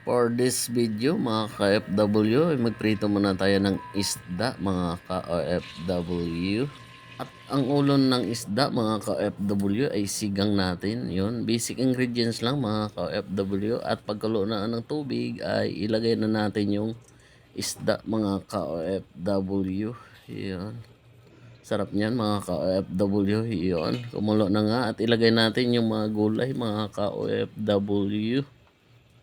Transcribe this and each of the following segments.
For this video mga ka-FW, ay magprito muna tayo ng isda mga ka-OFW. At ang ulon ng isda mga ka-OFW ay sigang natin. Yun, basic ingredients lang mga ka-OFW. At pagkulo na ng tubig ay ilagay na natin yung isda mga ka-OFW. Yun. Sarap niyan mga ka-OFW. Yun, kumulo na nga at ilagay natin yung mga gulay mga ka-OFW.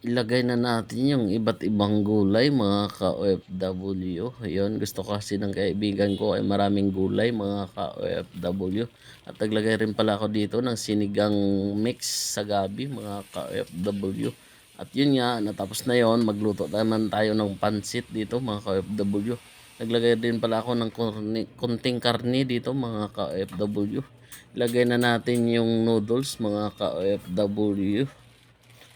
Ilagay na natin yung iba't ibang gulay mga ka-OFW. Ayun, gusto kasi ng kaibigan ko ay maraming gulay mga ka-OFW. At naglagay rin pala ako dito ng sinigang mix sa gabi mga ka-OFW. At yun nga, natapos na yon, magluto naman tayo ng pansit dito mga ka-OFW. Naglagay din pala ako ng kunting karne dito mga ka-OFW. Ilagay na natin yung noodles mga ka-OFW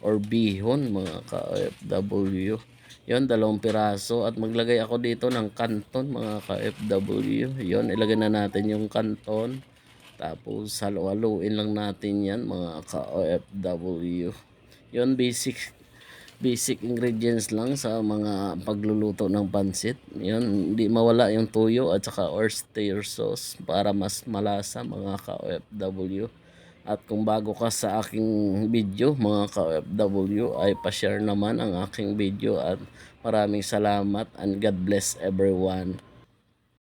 or bihon mga ka-OFW. Yon, 2 piraso at maglagay ako dito ng kanton mga ka-OFW. Yon, ilagay na natin yung kanton. Tapos halo-haluin lang natin yan mga ka-OFW. Yon, basic ingredients lang sa mga pagluluto ng pansit. Yon, hindi mawala yung tuyo at saka oyster sauce para mas malasa mga ka-OFW. At kung bago ka sa aking video mga ka-OFW ay pa-share naman ang aking video at maraming salamat and God bless everyone.